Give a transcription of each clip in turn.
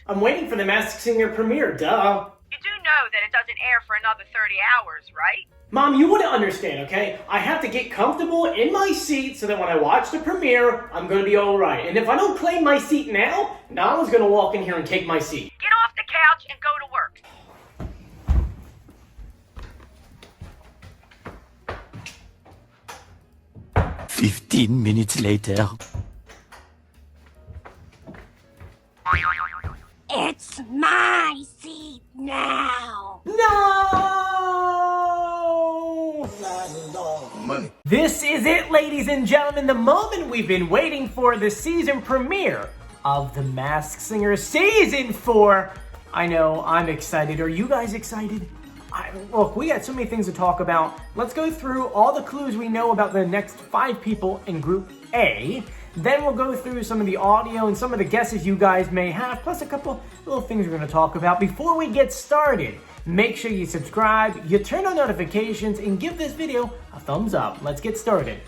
I'm waiting for the Masked Singer premiere, duh. You do know that it doesn't air for another 30 hours, right? Mom, you wouldn't understand, okay? I have to get comfortable in my seat so that when I watch the premiere, I'm gonna be alright. And if I don't claim my seat now, Nala's gonna walk in here and take my seat. Get off the couch and go to work. 15 minutes later. It's my seat now. No! Money. This is it, ladies and gentlemen, the moment we've been waiting for, the season premiere of The Masked Singer Season 4. I know, I'm excited. Are you guys excited? Look, we got so many things to talk about. Let's go through all the clues we know about the next 5 people in Group A. Then we'll go through some of the audio and some of the guesses you guys may have, plus a couple little things we're going to talk about. Before we get started, make sure you subscribe, you turn on notifications, and give this video a thumbs up. Let's get started.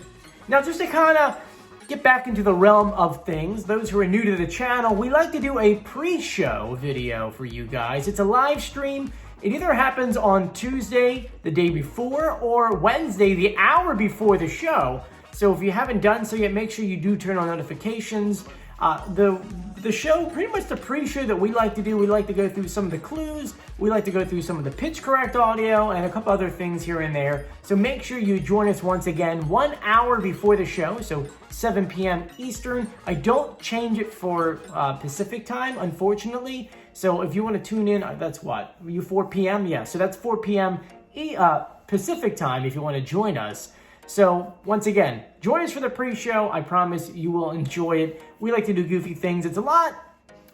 Now, just to kind of get back into the realm of things, those who are new to the channel, we like to do a pre-show video for you guys. It's a live stream. It either happens on Tuesday, the day before, or Wednesday, the hour before the show. So if you haven't done so yet, make sure you do turn on notifications. The show, pretty much the pre-show that we like to do, we like to go through some of the clues, we like to go through some of the pitch correct audio, and a couple other things here and there. So make sure you join us once again, 1 hour before the show, so 7 p.m. Eastern. I don't change it for Pacific time, unfortunately. So if you want to tune in, that's what? 4 p.m.? Yeah, so that's 4 p.m. Pacific time if you want to join us. So, once again, join us for the pre-show. I promise you will enjoy it. We like to do goofy things. It's a lot,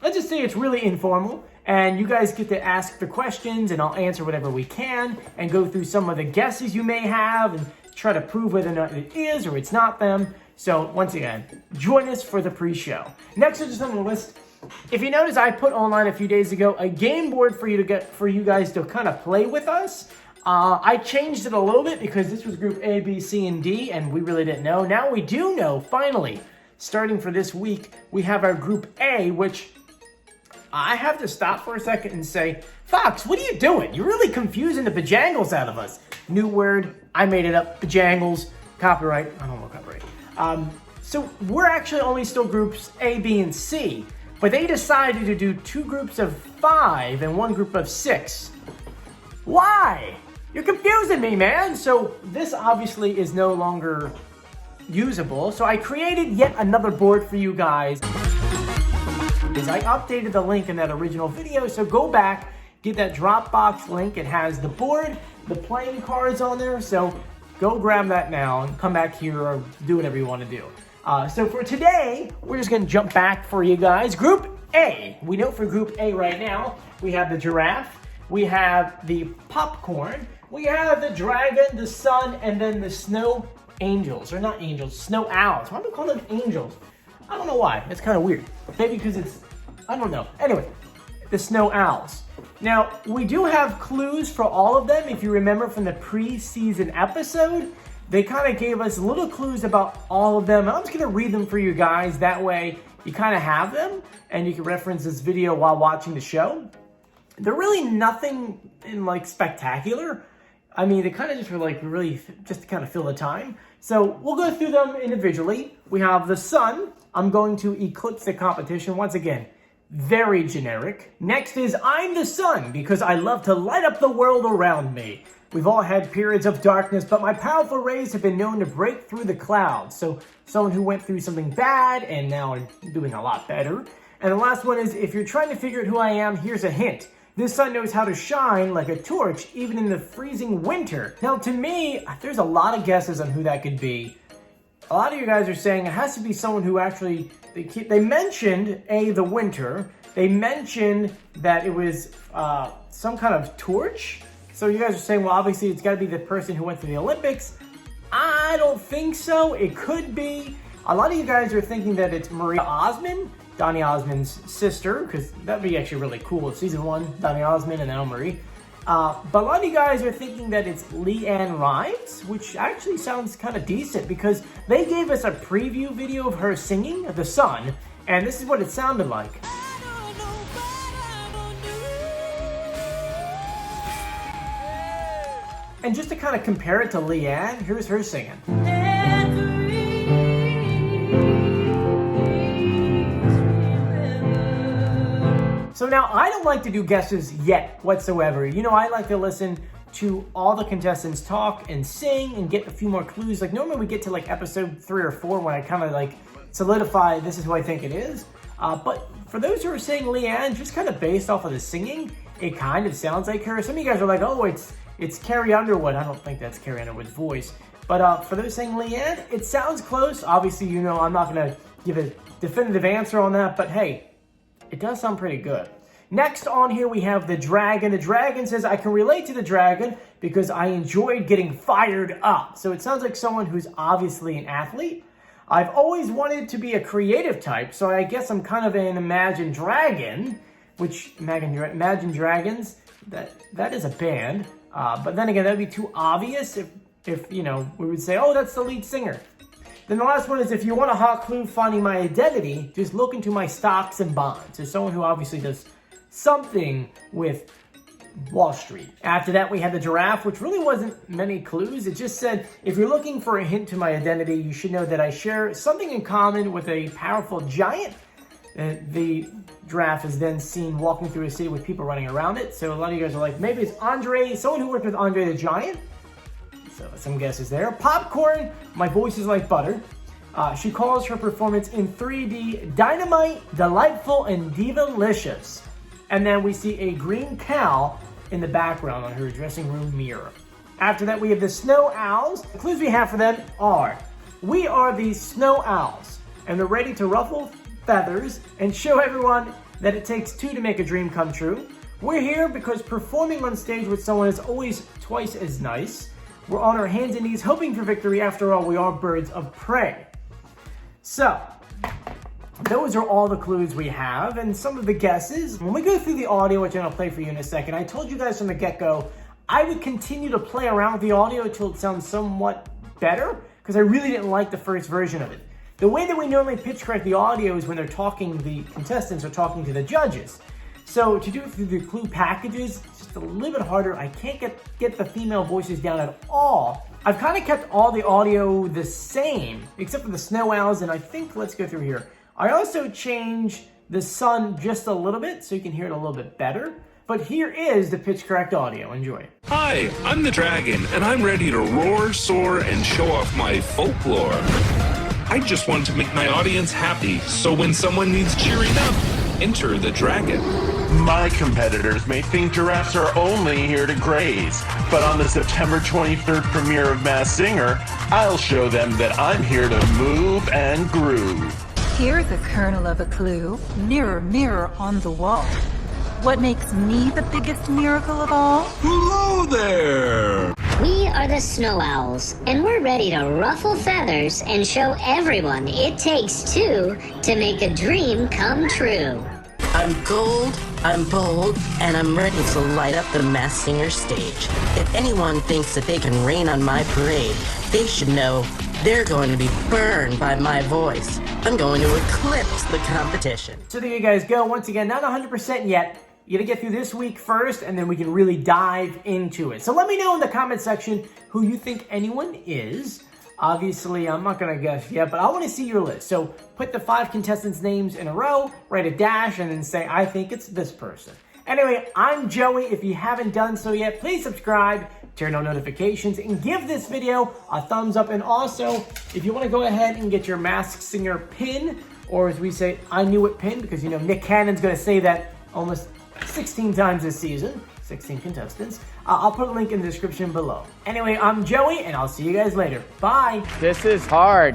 let's just say it's really informal. And you guys get to ask the questions and I'll answer whatever we can and go through some of the guesses you may have and try to prove whether or not it is or it's not them. So, once again, join us for the pre-show. Next is just on the list. If you notice, I put online a few days ago a game board for you guys to kind of play with us. I changed it a little bit because this was Group A, B, C, and D, and we really didn't know. Now we do know, finally. Starting for this week, we have our Group A, which I have to stop for a second and say, Fox, what are you doing? You're really confusing the bejangles out of us. New word, I made it up, bejangles, copyright, I don't know copyright. So we're actually only still Groups A, B, and C, but they decided to do 2 groups of 5 and 1 group of 6. Why? You're confusing me, man. So this obviously is no longer usable. So I created yet another board for you guys. I updated the link in that original video. So go back, get that Dropbox link. It has the board, the playing cards on there. So go grab that now and come back here or do whatever you want to do. So for today, we're just going to jump back for you guys. Group A. We know for Group A right now, we have the Giraffe. We have the Popcorn, we have the Dragon, the Sun, and then the Snow Angels. Or not angels, Snow Owls. Why do we call them angels? I don't know why. It's kind of weird. Maybe because it's, I don't know. Anyway, the Snow Owls. Now, we do have clues for all of them. If you remember from the pre-season episode, they kind of gave us little clues about all of them. I'm just going to read them for you guys. That way, you kind of have them, and you can reference this video while watching the show. They're really nothing in like spectacular. I mean, they kind of just were like really just to kind of fill the time. So we'll go through them individually. We have the Sun. I'm going to eclipse the competition once again. Very generic. Next is I'm the Sun because I love to light up the world around me. We've all had periods of darkness, but my powerful rays have been known to break through the clouds. So someone who went through something bad and now are doing a lot better. And the last one is if you're trying to figure out who I am, here's a hint. This sun knows how to shine like a torch, even in the freezing winter. Now, to me, there's a lot of guesses on who that could be. A lot of you guys are saying it has to be someone who actually, they mentioned, the winter. They mentioned that it was some kind of torch. So you guys are saying, well, obviously it's got to be the person who went to the Olympics. I don't think so. It could be. A lot of you guys are thinking that it's Maria Osmond, Donny Osmond's sister, because that'd be actually really cool if season 1, Donny Osmond and now Marie. But a lot of you guys are thinking that it's Leanne Rimes, which actually sounds kind of decent because they gave us a preview video of her singing The Sun, and this is what it sounded like. And just to kind of compare it to Leanne, here's her singing. So now I don't like to do guesses yet whatsoever. You know, I like to listen to all the contestants talk and sing and get a few more clues. Like normally we get to like episode 3 or 4 when I kind of like solidify this is who I think it is. But for those who are saying Leanne, just kind of based off of the singing, it kind of sounds like her. Some of you guys are like, oh, it's Carrie Underwood. I don't think that's Carrie Underwood's voice. But for those saying Leanne, it sounds close. Obviously, you know, I'm not going to give a definitive answer on that, but hey, it does sound pretty good. Next on here, we have the dragon. The dragon says, I can relate to the dragon because I enjoyed getting fired up. So it sounds like someone who's obviously an athlete. I've always wanted to be a creative type, so I guess I'm kind of an Imagine Dragon, which Imagine Dragons, that is a band. But then again, that would be too obvious if you know, we would say, oh, that's the lead singer. Then the last one is, if you want a hot clue finding my identity, just look into my stocks and bonds. So someone who obviously does something with Wall Street. After that, we had the giraffe, which really wasn't many clues. It just said, if you're looking for a hint to my identity, you should know that I share something in common with a powerful giant. The giraffe is then seen walking through a city with people running around it. So a lot of you guys are like, maybe it's Andre, someone who worked with Andre the Giant. So some guesses there. Popcorn, my voice is like butter. She calls her performance in 3D dynamite, delightful, and divalicious. And then we see a green cow in the background on her dressing room mirror. After that, we have the snow owls. The clues we have for them are, we are the snow owls, and they're ready to ruffle feathers and show everyone that it takes 2 to make a dream come true. We're here because performing on stage with someone is always twice as nice. We're on our hands and knees hoping for victory. After all, we are birds of prey. So, those are all the clues we have and some of the guesses. When we go through the audio, which I'll play for you in a second, I told you guys from the get-go, I would continue to play around with the audio until it sounds somewhat better, because I really didn't like the first version of it. The way that we normally pitch correct the audio is when they're talking, the contestants are talking to the judges. So to do it through the clue packages, it's just a little bit harder. I can't get the female voices down at all. I've kind of kept all the audio the same, except for the snow owls, and I think, let's go through here. I also changed the sun just a little bit so you can hear it a little bit better. But here is the pitch correct audio. Enjoy. Hi, I'm the dragon, and I'm ready to roar, soar, and show off my folklore. I just want to make my audience happy, so when someone needs cheering up, enter the dragon. My competitors may think giraffes are only here to graze, but on the September 23rd premiere of Masked Singer, I'll show them that I'm here to move and groove. Here's a kernel of a clue. Mirror, mirror on the wall. What makes me the biggest miracle of all? Hello there! We are the Snow Owls, and we're ready to ruffle feathers and show everyone it takes 2 to make a dream come true. I'm gold, I'm bold, and I'm ready to light up the Masked Singer stage. If anyone thinks that they can rain on my parade, they should know they're going to be burned by my voice. I'm going to eclipse the competition. So there you guys go. Once again, not 100% yet. You gotta get through this week first, and then we can really dive into it. So let me know in the comment section who you think anyone is. Obviously, I'm not gonna guess yet, but I wanna see your list. So put the 5 contestants' names in a row, write a dash, and then say, I think it's this person. Anyway, I'm Joey. If you haven't done so yet, please subscribe, turn on notifications, and give this video a thumbs up. And also, if you wanna go ahead and get your Masked Singer pin, or as we say, I knew it pin, because you know Nick Cannon's gonna say that almost 16 times this season, 16 contestants. I'll put a link in the description below. Anyway, I'm Joey, and I'll see you guys later. Bye. This is hard.